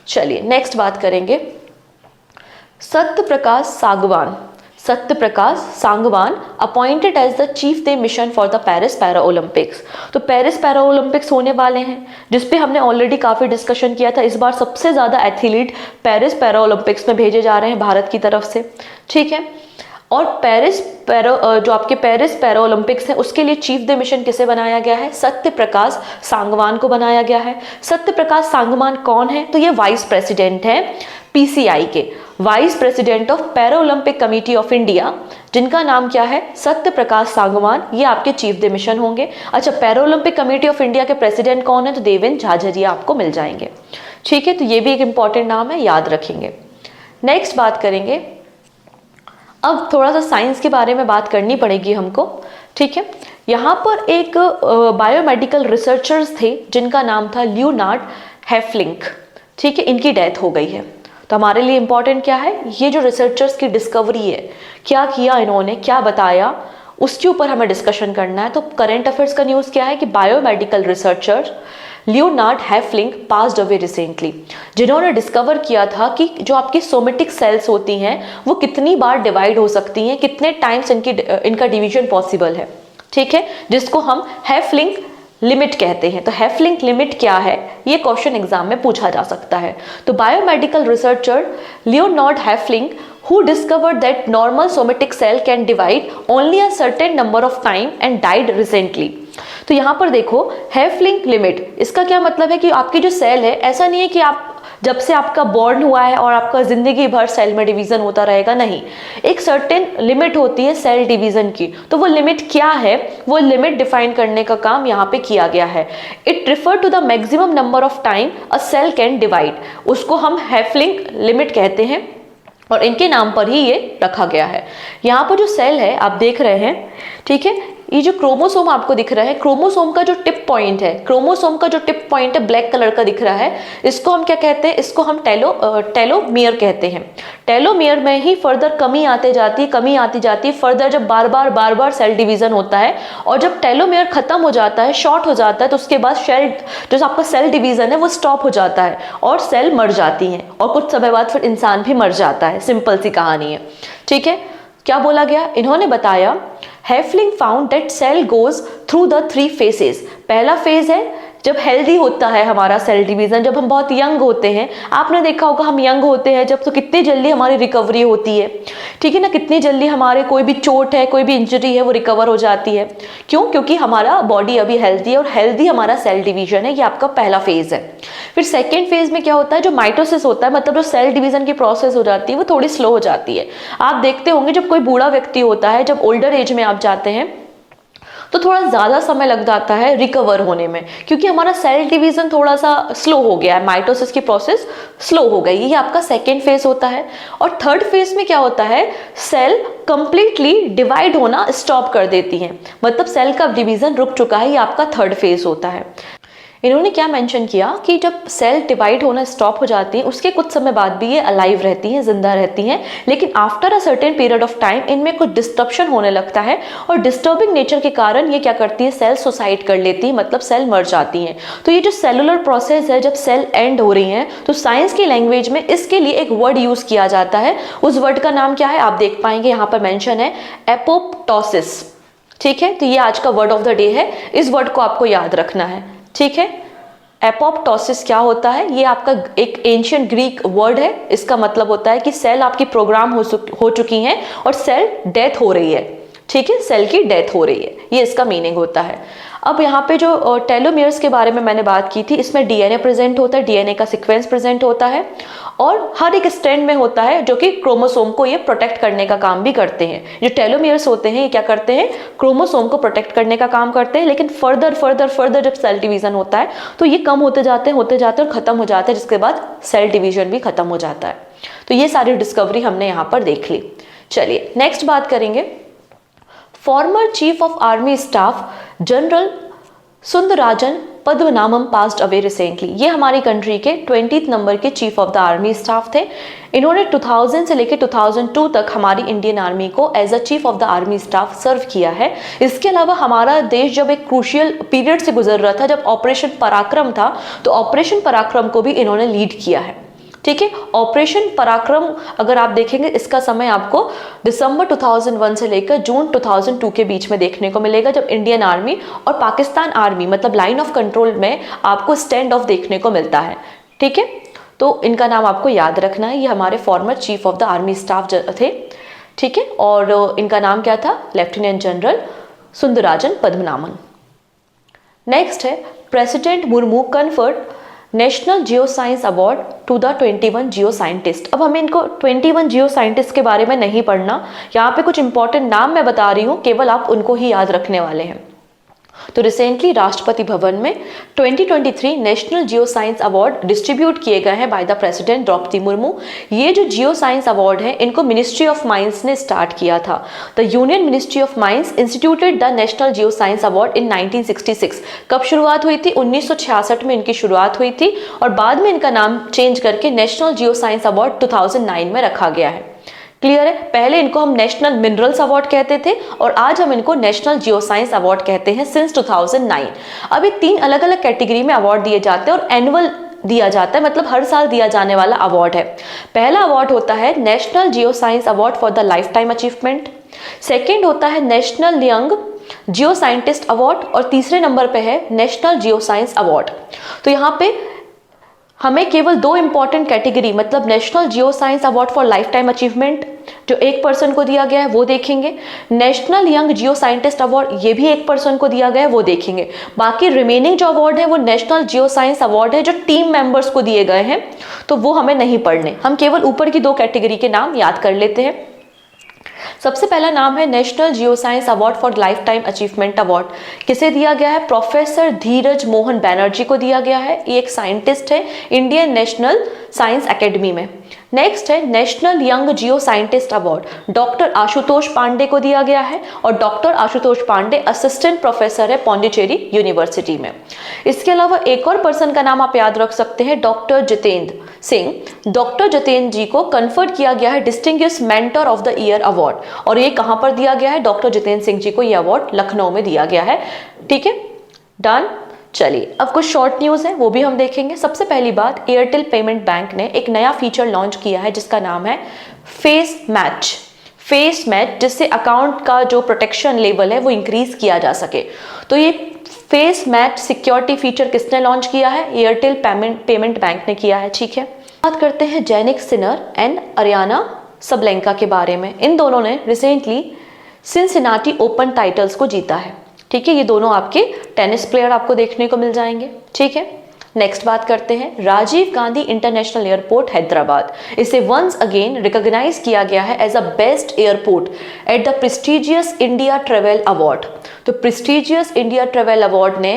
चलिए नेक्स्ट बात करेंगे। Satyaprakash Sangwan appointed as the chief de mission for the Paris para Olympics. तो पेरिस पैरा ओलंपिक्स होने वाले हैं, जिसपे हमने ऑलरेडी काफी डिस्कशन किया था। इस बार सबसे ज्यादा एथलीट पेरिस पैरा ओलंपिक्स में भेजे जा रहे हैं भारत की तरफ से। ठीक है, और जो आपके पेरिस पैरा ओलंपिक्स है उसके लिए चीफ द मिशन किसे बनाया गया है, सत्यप्रकाश सांगवान को बनाया गया है। सत्यप्रकाश सांगवान कौन है, तो ये वाइस प्रेसिडेंट है PCI के, vice president of para Olympic committee of India, जिनका नाम क्या है, सत्यप्रकाश सांगवान, ये आपके चीफ द मिशन होंगे। अच्छा, para Olympic committee of India के प्रेसिडेंट कौन है, तो देवेंद्र झाझरिया आपको मिल जाएंगे। ठीक है, तो ये भी एक इंपॉर्टेंट नाम है, याद रखेंगे। नेक्स्ट बात करेंगे, अब थोड़ा सा साइंस के बारे में बात करनी पड़ेगी हमको। ठीक है, यहाँ पर एक बायोमेडिकल रिसर्चर्स थे जिनका नाम था लियोनार्ड हैफलिंक। ठीक है, इनकी डेथ हो गई है। तो हमारे लिए इंपॉर्टेंट क्या है, ये जो रिसर्चर्स की डिस्कवरी है, क्या किया इन्होंने, क्या बताया, उसके ऊपर हमें डिस्कशन करना है। तो करंट अफेयर्स का न्यूज़ क्या है कि biomedical researcher Leonard Hayflick passed away recently, जिन्होंने डिस्कवर किया था कि जो आपकी सोमेटिक सेल्स होती हैं वो कितनी बार डिवाइड हो सकती हैं, कितने टाइम्स इनका डिवीजन पॉसिबल है। ठीक है, जिसको हम हैफलिंक लिमिट कहते हैं। तो हैफलिंक लिमिट क्या है, ये क्वेश्चन एग्जाम में पूछा जा सकता है। तो biomedical researcher Leonard Hayflick who discovered that normal somatic cell can divide only a certain number of time and died recently। तो यहाँ पर देखो हैफलिंक लिमिट, इसका क्या मतलब है कि आपकी जो सेल है, ऐसा नहीं है कि आप जब से आपका बॉर्न हुआ है और आपका जिंदगी भर सेल में डिवीजन होता रहेगा, नहीं, एक सर्टेन लिमिट होती है सेल डिवीजन की। तो वो लिमिट क्या है, वो लिमिट डिफाइन करने का काम यहाँ पे किया गया है। It refer to the maximum number of time a cell can divide, उसको हम हैफलिंक लिमिट कहते हैं। और इनके नाम पर ही ये रखा गया है। यहाँ पर जो सेल है आप देख रहे हैं, ठीक है, ये जो क्रोमोसोम आपको दिख रहा है, क्रोमोसोम का जो टिप पॉइंट है, क्रोमोसोम का जो टिप पॉइंट है ब्लैक कलर का दिख रहा है, इसको हम क्या कहते हैं, इसको हम टेलोमियर कहते हैं। टेलोमियर में ही फर्दर कमी आती जाती है फर्दर, जब बार बार सेल डिवीजन होता है, और जब टेलोमियर खत्म हो जाता है, शॉर्ट हो जाता है, तो उसके बाद जो आपका सेल डिवीजन है वो स्टॉप हो जाता है और सेल मर जाती हैं, और कुछ समय बाद फिर इंसान भी मर जाता है। सिंपल सी कहानी है, ठीक है। क्या बोला गया, इन्होंने बताया Hayflick found that cell goes through the 3 phases. पहला फेज है जब हेल्दी होता है हमारा सेल डिवीजन, जब हम बहुत यंग होते हैं। आपने देखा होगा हम यंग होते हैं जब, तो कितनी जल्दी हमारी रिकवरी होती है, ठीक है ना, कितनी जल्दी हमारे कोई भी चोट है, कोई भी इंजरी है, वो रिकवर हो जाती है। क्यों? क्योंकि हमारा बॉडी अभी हेल्दी है और हेल्दी हमारा सेल डिवीजन है। ये आपका पहला फेज है। फिर सेकेंड फेज में क्या होता है, जो माइटोसिस होता है, मतलब जो सेल डिवीजन की प्रोसेस हो जाती है वो थोड़ी स्लो हो जाती है। आप देखते होंगे जब कोई बूढ़ा व्यक्ति होता है, जब ओल्डर एज में आप जाते हैं तो थोड़ा ज़्यादा समय लग जाता है रिकवर होने में, क्योंकि हमारा सेल डिवीजन थोड़ा सा स्लो हो गया है, माइटोसिस की प्रोसेस स्लो हो गई। ये आपका सेकेंड फेज होता है। और थर्ड फेज में क्या होता है, सेल कंप्लीटली डिवाइड होना स्टॉप कर देती है, मतलब सेल का डिवीजन रुक चुका है। ये आपका थर्ड फेज होता है। इन्होंने क्या मेंशन किया कि जब सेल डिवाइड होना स्टॉप हो जाती है, उसके कुछ समय बाद भी ये अलाइव रहती हैं, जिंदा रहती हैं, लेकिन after a certain period of time इनमें कुछ डिस्टर्बन होने लगता है, और डिस्टर्बिंग नेचर के कारण ये क्या करती है, सेल सुसाइड कर लेती है, मतलब सेल मर जाती हैं। तो ये जो सेलुलर प्रोसेस है, जब सेल एंड हो रही हैं, तो साइंस की लैंग्वेज में इसके लिए एक वर्ड यूज किया जाता है। उस वर्ड का नाम क्या है आप देख पाएंगे, यहाँ पर मेंशन है एपोप्टोसिस, ठीक है। तो ये आज का वर्ड ऑफ द डे है, इस वर्ड को आपको याद रखना है, ठीक है। एपोप्टोसिस क्या होता है, ये आपका एक एंशियंट ग्रीक वर्ड है। इसका मतलब होता है कि सेल आपकी प्रोग्राम हो चुकी हैं और सेल डेथ हो रही है, ठीक है, सेल की डेथ हो रही है, ये इसका मीनिंग होता है। अब यहाँ पे जो टेलोमियर्स के बारे में मैंने बात की थी, इसमें डीएनए प्रेजेंट होता है, डीएनए का सीक्वेंस प्रेजेंट होता है, और हर एक स्ट्रैंड में होता है जो कि क्रोमोसोम को ये प्रोटेक्ट करने का काम भी करते हैं। जो टेलोमियर्स होते हैं ये क्या करते हैं, क्रोमोसोम को प्रोटेक्ट करने का काम करते हैं, लेकिन फर्दर जब सेल डिवीजन होता है तो ये कम होते जाते हैं और खत्म हो जाते हैं, जिसके बाद सेल डिवीजन भी खत्म हो जाता है। तो ये सारी डिस्कवरी हमने यहाँ पर देख ली। चलिए नेक्स्ट बात करेंगे। Former chief of army staff general Sundararajan Padmanabhan passed away recently. ये हमारी कंट्री के 20th नंबर के chief of the army staff थे। इन्होंने 2000 से लेकर 2002 तक हमारी इंडियन आर्मी को as a chief of the army staff serve किया है। इसके अलावा हमारा देश जब एक क्रूशियल पीरियड से गुजर रहा था, जब ऑपरेशन पराक्रम था, तो ऑपरेशन पराक्रम को भी इन्होंने लीड किया है, ठीक है। ऑपरेशन पराक्रम अगर आप देखेंगे, इसका समय आपको दिसंबर 2001 से लेकर जून 2002 के बीच में देखने को मिलेगा, जब इंडियन आर्मी और पाकिस्तान आर्मी मतलब लाइन ऑफ कंट्रोल में आपको स्टैंड ऑफ देखने को मिलता है, ठीक है। तो इनका नाम आपको याद रखना है, ये हमारे former chief of the army staff थे, ठीक है। और इनका नाम क्या था, lieutenant general Sundararajan Padmanabhan. Next है, president Murmu conferred national geo science award to the 21 geoscientist. अब हमें इनको 21 जियो साइंटिस्ट के बारे में नहीं पढ़ना, यहाँ पे कुछ इंपॉर्टेंट नाम मैं बता रही हूँ, केवल आप उनको ही याद रखने वाले हैं। तो रिसेंटली राष्ट्रपति भवन में 2023 national geo science award distribute किए गए हैं by the president Droupadi Murmu. ये जो जियो साइंस अवार्ड है, इनको मिनिस्ट्री ऑफ माइंस ने स्टार्ट किया था। The union ministry of mines instituted the national geo science award in 1966। कब शुरुआत हुई थी, 1966 में इनकी शुरुआत हुई थी, और बाद में इनका नाम चेंज करके नेशनल जियो साइंस अवार्ड 2009 में रखा गया है। क्लियर है, पहले इनको हम नेशनल मिनरल्स अवार्ड कहते थे और आज हम इनको नेशनल जियो साइंस अवार्ड कहते हैं सिंस 2009। अब ये 3 अलग अलग कैटेगरी में अवार्ड दिए जाते हैं और एनुअल दिया जाता है, मतलब हर साल दिया जाने वाला अवार्ड है। पहला अवार्ड होता है national geo science award for the life time achievement, second होता है national young geo scientist award, और तीसरे नंबर पे है नेशनल जियो साइंस अवार्ड। तो यहाँ पे हमें केवल 2 इंपॉर्टेंट कैटेगरी, मतलब national geo science award for life time achievement जो 1 पर्सन को दिया गया है वो देखेंगे, national young geo scientist award ये भी 1 पर्सन को दिया गया है वो देखेंगे। बाकी रिमेनिंग जो अवार्ड है वो नेशनल जियो साइंस अवार्ड है जो टीम मेंबर्स को दिए गए हैं, तो वो हमें नहीं पढ़ने, हम केवल ऊपर की 2 कैटेगरी के नाम याद कर लेते हैं। सबसे पहला नाम है national geo science award for life time achievement award. किसे दिया गया है, प्रोफेसर धीरज मोहन बैनर्जी को दिया गया है। ये एक साइंटिस्ट है इंडियन नेशनल साइंस एकेडमी में। नेक्स्ट है national young geo scientist award doctor Ashutosh Pandey को दिया गया है और doctor Ashutosh Pandey assistant professor है पौंडीचेरी यूनिवर्सिटी में। इसके अलावा एक और पर्सन का नाम आप याद रख सकते हैं, डॉक्टर जितेंद्र सिंह। डॉक्टर जितेंद्र जी को कन्फर्ड किया गया है distinguish mentor of the year award और ये कहां पर दिया गया है? डॉक्टर जितेंद्र सिंह जी को यह अवार्ड लखनऊ में दिया गया है। ठीक है, डन। चलिए अब कुछ शॉर्ट न्यूज है वो भी हम देखेंगे। सबसे पहली बात, एयरटेल पेमेंट बैंक ने एक नया फीचर लॉन्च किया है जिसका नाम है फेस मैच। फेस मैच जिससे अकाउंट का जो प्रोटेक्शन लेवल है वो इंक्रीज किया जा सके। तो ये फेस मैच सिक्योरिटी फीचर किसने लॉन्च किया है? एयरटेल पेमेंट बैंक ने किया है। ठीक है, बात करते हैं Jannik Sinner and Aryna Sabalenka के बारे में। इन दोनों ने रिसेंटली सिनसिनाटी ओपन टाइटल्स को जीता है। ठीक है, ये दोनों आपके टेनिस प्लेयर आपको देखने को मिल जाएंगे। ठीक है, नेक्स्ट बात करते हैं राजीव गांधी इंटरनेशनल एयरपोर्ट हैदराबाद। इसे वंस अगेन रिकॉग्नाइज किया गया है as a best airport at the prestigious India travel award. तो प्रेस्टिजियस इंडिया ट्रेवल अवार्ड ने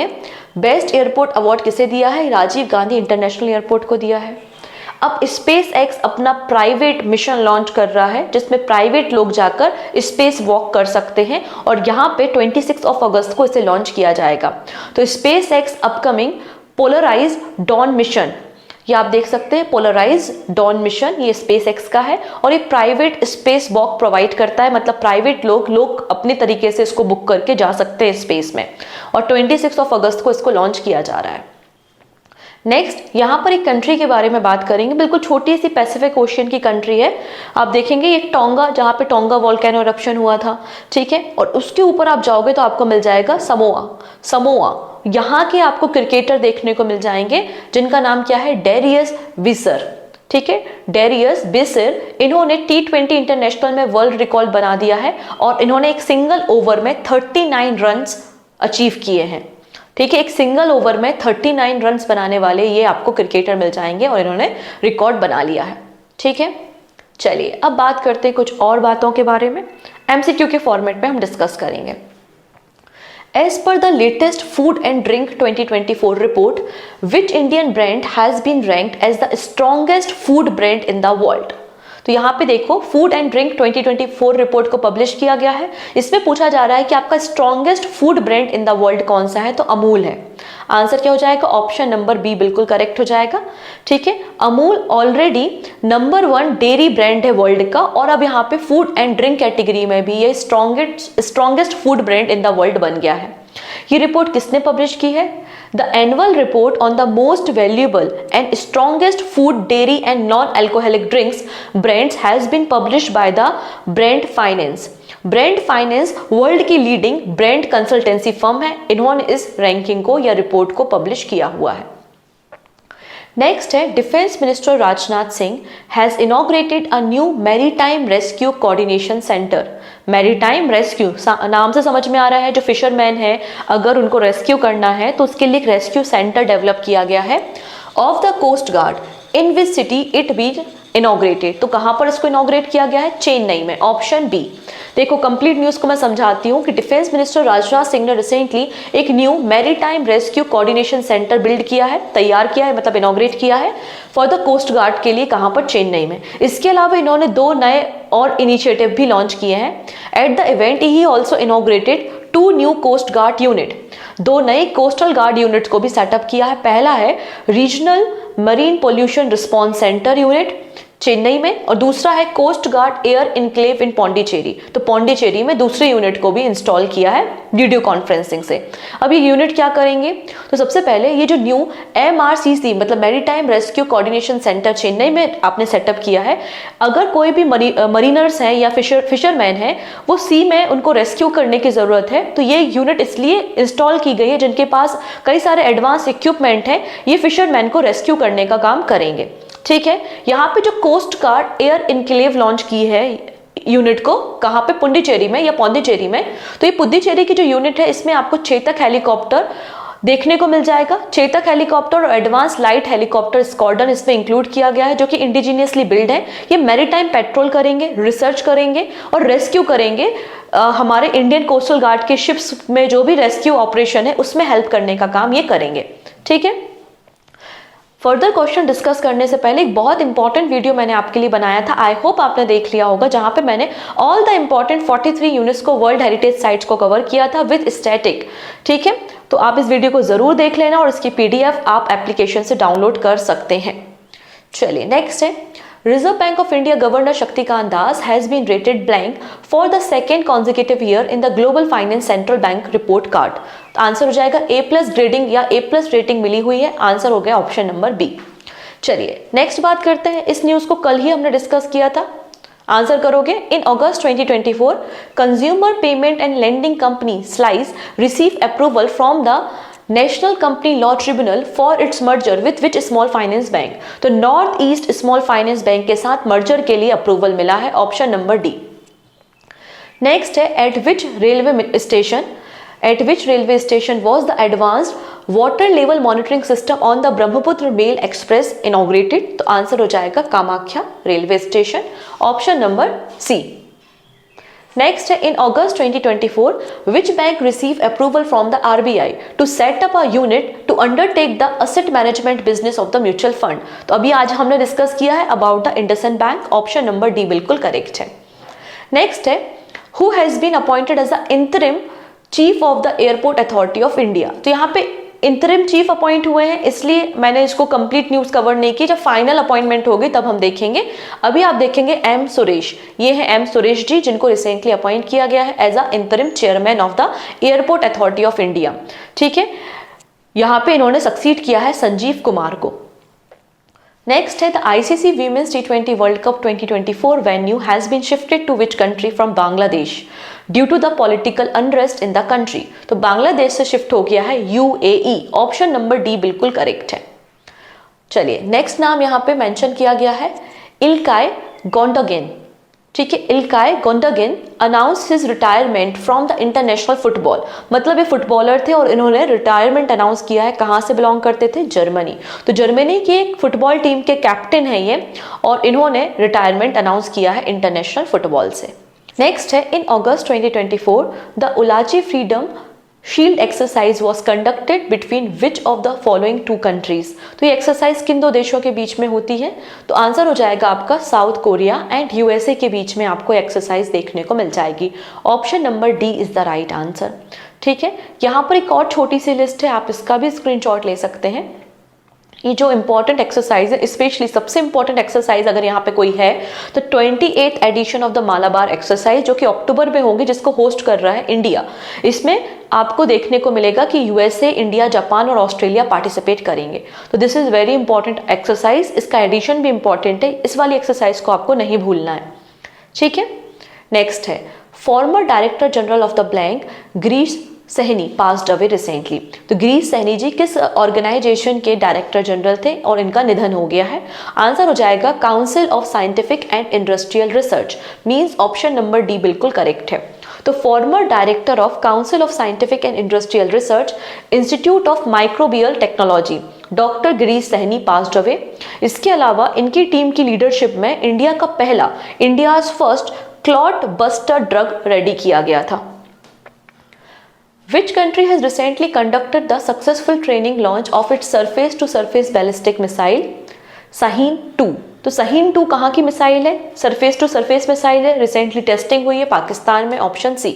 बेस्ट एयरपोर्ट अवार्ड किसे दिया है? राजीव गांधी इंटरनेशनल एयरपोर्ट को दिया है। अब स्पेस एक्स अपना प्राइवेट मिशन लॉन्च कर रहा है जिसमें प्राइवेट लोग जाकर स्पेस वॉक कर सकते हैं और यहाँ पे 26 अगस्त को इसे लॉन्च किया जाएगा। तो SpaceX upcoming Polaris Dawn mission, ये आप देख सकते हैं पोलराइज डॉन मिशन, ये स्पेस एक्स का है और ये प्राइवेट स्पेस वॉक प्रोवाइड करता है। मतलब प्राइवेट लोग अपने तरीके से इसको बुक करके जा सकते हैं स्पेस में और 26 अगस्त को इसको लॉन्च किया जा रहा है। नेक्स्ट, यहाँ पर एक कंट्री के बारे में बात करेंगे, बिल्कुल छोटी सी पैसिफिक ओशियन की कंट्री है। आप देखेंगे एक टोंगा, जहाँ पे टोंगा वोल्केनो इरप्शन हुआ था। ठीक है, और उसके ऊपर आप जाओगे तो आपको मिल जाएगा समोआ। यहाँ के आपको क्रिकेटर देखने को मिल जाएंगे जिनका नाम क्या है? डेरियस विसर। ठीक है, डेरियस विसर, इन्होंने T20 इंटरनेशनल में वर्ल्ड रिकॉर्ड बना दिया है और इन्होंने एक सिंगल ओवर में 39 रन्स अचीव किए हैं। ठीक है, एक सिंगल ओवर में 39 रन्स बनाने वाले ये आपको क्रिकेटर मिल जाएंगे और इन्होंने रिकॉर्ड बना लिया है। ठीक है, चलिए अब बात करते हैं कुछ और बातों के बारे में। MCQ के फॉर्मेट में हम डिस्कस करेंगे। As per the latest Food and Drink 2024 report, which Indian brand has been ranked as the strongest food brand in the world? तो यहाँ पे देखो फूड एंड ड्रिंक 2024 रिपोर्ट को पब्लिश किया गया है। इसमें पूछा जा रहा है कि आपका strongest food brand in the world कौन सा है? तो अमूल है। आंसर क्या हो जाएगा? ऑप्शन नंबर बी बिल्कुल करेक्ट हो जाएगा। ठीक है, Amul already number 1 dairy brand है वर्ल्ड का और अब यहाँ पे फूड एंड ड्रिंक कैटेगरी में भी ये strongest food brand in the world बन गया है। ये रिपोर्ट किसने पब्लिश की है? The annual report on the most valuable and strongest food, dairy and non-alcoholic drinks brands has been published by the Brand Finance. Brand Finance world की leading brand consultancy firm है। इन्होंने इस ranking को या report को publish किया हुआ है। नेक्स्ट है defence minister Rajnath Singh has inaugurated a new maritime rescue coordination centre. Maritime rescue नाम से समझ में आ रहा है, जो फिशरमैन है अगर उनको रेस्क्यू करना है तो उसके लिए एक रेस्क्यू सेंटर डेवलप किया गया है of the coast guard. In which city it be inaugurated? तो कहां पर इसको इनॉग्रेट किया गया है? चेन्नई में। Option B. देखो कंप्लीट न्यूज को मैं समझाती हूँ कि डिफेंस मिनिस्टर राजनाथ सिंह ने रिसेंटली एक new maritime rescue coordination centre build किया है, तैयार किया है, मतलब इनॉग्रेट किया है फॉर द कोस्ट गार्ड के लिए। कहां पर? चेन्नई में। इसके अलावा इन्होंने 2 नए और इनिशिएटिव भी लॉन्च किए हैं। At the event he also inaugurated 2 new coast guard unit. 2 नए कोस्टल गार्ड यूनिट्स को भी सेटअप किया है। पहला है regional marine pollution response centre unit Chennai में और दूसरा है कोस्ट गार्ड एयर इनक्लेव इन पौंडीचेरी। तो पौंडीचेरी में दूसरे यूनिट को भी इंस्टॉल किया है वीडियो कॉन्फ्रेंसिंग से। अब ये यूनिट क्या करेंगे? तो सबसे पहले ये जो न्यू MRCC मतलब maritime rescue coordination centre Chennai में आपने सेटअप किया है, अगर कोई भी मरीनर्स हैं या फिशरमैन हैं वो सी में उनको रेस्क्यू करने की ज़रूरत है तो ये यूनिट इसलिए इंस्टॉल की गई है जिनके पास कई सारे एडवांस इक्विपमेंट हैं, ये फिशरमैन को रेस्क्यू करने का काम करेंगे। ठीक है, यहाँ पे जो coast guard air enclave launch की है यूनिट को, कहाँ पे? पुडुचेरी में या पौंडीचेरी में। तो ये पुडुचेरी की जो यूनिट है इसमें आपको चेतक हेलीकॉप्टर देखने को मिल जाएगा। चेतक हेलीकॉप्टर और एडवांस लाइट हेलीकॉप्टर स्क्वाड्रन इसमें इंक्लूड किया गया है जो कि इंडिजीनियसली बिल्ड है। ये मैरीटाइम पेट्रोल करेंगे, रिसर्च करेंगे और रेस्क्यू करेंगे। हमारे इंडियन कोस्टल गार्ड के शिप्स में जो भी रेस्क्यू ऑपरेशन है उसमें हेल्प करने का काम ये करेंगे। ठीक है, फर्दर क्वेश्चन डिस्कस करने से पहले एक बहुत इंपॉर्टेंट वीडियो मैंने आपके लिए बनाया था, आई होप आपने देख लिया होगा, जहां पे मैंने all the important 43 UNESCO world heritage sites को कवर किया था विद स्टैटिक। ठीक है, तो आप इस वीडियो को जरूर देख लेना और इसकी PDF आप एप्लीकेशन से डाउनलोड कर सकते हैं। चलिए नेक्स्ट है, reserve bank of India governor Shaktikanta Das has been rated blank for the second consecutive year in the global finance central bank report card. तो आंसर हो जाएगा A+ ग्रेडिंग या A+ रेटिंग मिली हुई है, आंसर हो गया ऑप्शन नंबर बी। चलिए नेक्स्ट बात करते हैं, इस न्यूज को कल ही हमने डिस्कस किया था, आंसर करोगे। In August 2024 consumer payment and lending company slice receive approval from the national company law tribunal for its merger with which small finance bank. तो north east small finance bank के साथ merger के लिए approval मिला है, option number D. Next है, at which railway station was the advanced water level monitoring system on the Brahmaputra mail express inaugurated. तो answer हो जाएगा Kamakhya railway station, option number C. Next है, in August 2024 which bank receive approval from the RBI to set up a unit to undertake the asset management business of the mutual fund. तो अभी आज हमने discuss किया है about the IndusInd bank, option number D बिल्कुल correct है। Next है, who has been appointed as the interim chief of the airport authority of India. तो यहाँ पे इंटरिम चीफ अपॉइंट हुए हैं, इसलिए मैंने इसको कंप्लीट न्यूज कवर नहीं की, जब फाइनल अपॉइंटमेंट होगी तब हम देखेंगे। अभी आप देखेंगे M सुरेश, ये है M सुरेश जी, जिनको रिसेंटली अपॉइंट किया गया है as a interim chairman of the airport authority of India. ठीक है, यहाँ पे इन्होंने सक्सीड किया है संजीव कुमार को। नेक्स्ट है, the ICC Women's T20 World Cup 2024 venue has been shifted to which country from Bangladesh due to the political unrest in the country। तो बांग्लादेश से शिफ्ट हो गया है UAE, ऑप्शन नंबर डी बिल्कुल करेक्ट है। चलिए नेक्स्ट नाम यहाँ पे मेंशन किया गया है इल्काय गुंडोगन। ठीक है, Ilkay Gundogan announce his retirement from the international football. मतलब ये फुटबॉलर थे और इन्होंने रिटायरमेंट अनाउंस किया है, कहाँ से बिलोंग करते थे, जर्मनी। तो जर्मनी की एक फुटबॉल टीम के कैप्टन है ये, और इन्होंने रिटायरमेंट अनाउंस किया है इंटरनेशनल फुटबॉल से। नेक्स्ट है, in August 2024 the Ulchi freedom shield exercise was conducted between which of the following two countries. तो ये एक्सरसाइज किन दो देशों के बीच में होती है? तो आंसर हो जाएगा आपका साउथ कोरिया एंड USA के बीच में आपको एक्सरसाइज देखने को मिल जाएगी, option number D is the right answer. ठीक है, यहाँ पर एक और छोटी सी लिस्ट है, आप इसका भी स्क्रीनशॉट ले सकते हैं। ये जो इंपॉर्टेंट एक्सरसाइज है, स्पेशली सबसे इंपॉर्टेंट एक्सरसाइज अगर यहाँ पे कोई है तो 28th edition of the Malabar exercise, जो कि अक्टूबर में होगी, जिसको होस्ट कर रहा है इंडिया। इसमें आपको देखने को मिलेगा कि USA, इंडिया, जापान और ऑस्ट्रेलिया पार्टिसिपेट करेंगे। तो this is very important exercise, इसका एडिशन भी इंपॉर्टेंट है, इस वाली एक्सरसाइज को आपको नहीं भूलना है। ठीक है, नेक्स्ट है, former director general of the blank Girish Sahni passed away recently. तो गिरीश सहनी जी किस ऑर्गेनाइजेशन के डायरेक्टर जनरल थे और इनका निधन हो गया है? आंसर हो जाएगा council of scientific and industrial research, means option number D बिल्कुल करेक्ट है। तो former director of council of scientific and industrial research institute of microbial technology doctor Girish Sahni passed away. इसके अलावा इनकी टीम की लीडरशिप में इंडिया का पहला, India's first clot buster drug ready किया गया था। Which country has recently conducted the successful training launch of its surface-to-surface ballistic missile Sahin 2? तो Sahin 2 कहाँ की मिसाइल है? सरफेस टू सरफेस मिसाइल है, रिसेंटली टेस्टिंग हुई है पाकिस्तान में, option C.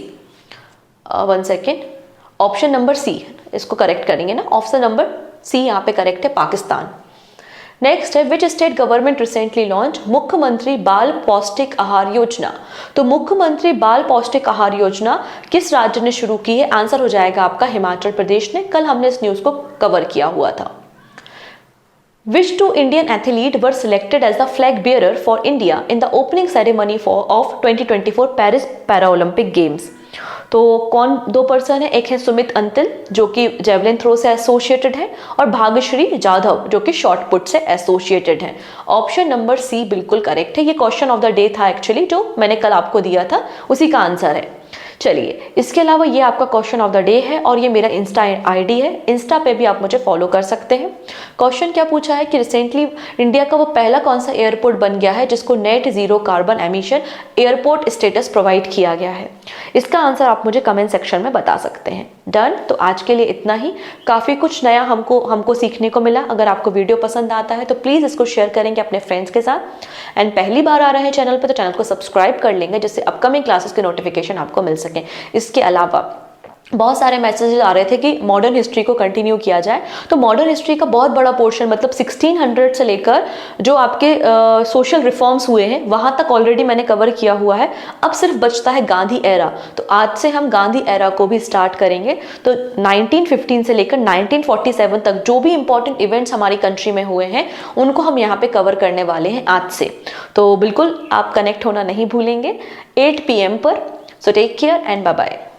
1 second, option number C, इसको करेक्ट करेंगे ना, ऑप्शन नंबर सी यहाँ पे करेक्ट है, पाकिस्तान। नेक्स्ट है, which state government recently launch मुख्यमंत्री बाल पौष्टिक आहार योजना। तो मुख्यमंत्री बाल पौष्टिक आहार योजना किस राज्य ने शुरू की है? आंसर हो जाएगा आपका हिमाचल प्रदेश ने, कल हमने इस न्यूज को कवर किया हुआ था। Which two Indian athletes were selected as the flag bearer for India in the opening ceremony of 2024 Paris Paralympic Games? तो कौन दो पर्सन है? एक है सुमित अंतिल जो कि जेवलिन थ्रो से एसोसिएटेड है, और भाग्यश्री जाधव जो कि शॉर्ट पुट से एसोसिएटेड है, ऑप्शन नंबर सी बिल्कुल करेक्ट है। ये क्वेश्चन ऑफ द डे था एक्चुअली, जो मैंने कल आपको दिया था, उसी का आंसर है। चलिए, इसके अलावा ये आपका क्वेश्चन ऑफ द डे है और ये मेरा इंस्टा आईडी है, इंस्टा पे भी आप मुझे फॉलो कर सकते हैं। क्वेश्चन क्या पूछा है कि रिसेंटली इंडिया का वो पहला कौन सा एयरपोर्ट बन गया है जिसको net zero carbon emission airport status provide किया गया है। इसका आंसर आप मुझे कमेंट सेक्शन में बता सकते हैं। डन। तो आज के लिए इतना ही। काफ़ी कुछ नया हमको सीखने को मिला। अगर आपको वीडियो पसंद आता है तो प्लीज़ इसको शेयर करेंगे अपने फ्रेंड्स के साथ। एंड पहली बार आ रहे हैं चैनल पर तो चैनल को सब्सक्राइब कर लेंगे जिससे अपकमिंग क्लासेस के नोटिफिकेशन आपको मिल सके। इसके अलावा बहुत सारे मैसेजेस आ रहे थे कि मॉडर्न हिस्ट्री को कंटिन्यू किया जाए, तो मॉडर्न हिस्ट्री का बहुत बड़ा पोर्शन मतलब 1600 से लेकर जो आपके सोशल रिफॉर्म्स हुए हैं वहाँ तक ऑलरेडी मैंने कवर किया हुआ है। अब सिर्फ बचता है गांधी एरा, तो आज से हम गांधी एरा को भी स्टार्ट करेंगे। तो 1915 से लेकर 1947 तक जो भी इंपॉर्टेंट इवेंट्स हमारी कंट्री में हुए हैं उनको हम यहाँ पे कवर करने वाले हैं आज से। तो बिल्कुल आप कनेक्ट होना नहीं भूलेंगे 8 PM पर। So take care and bye bye.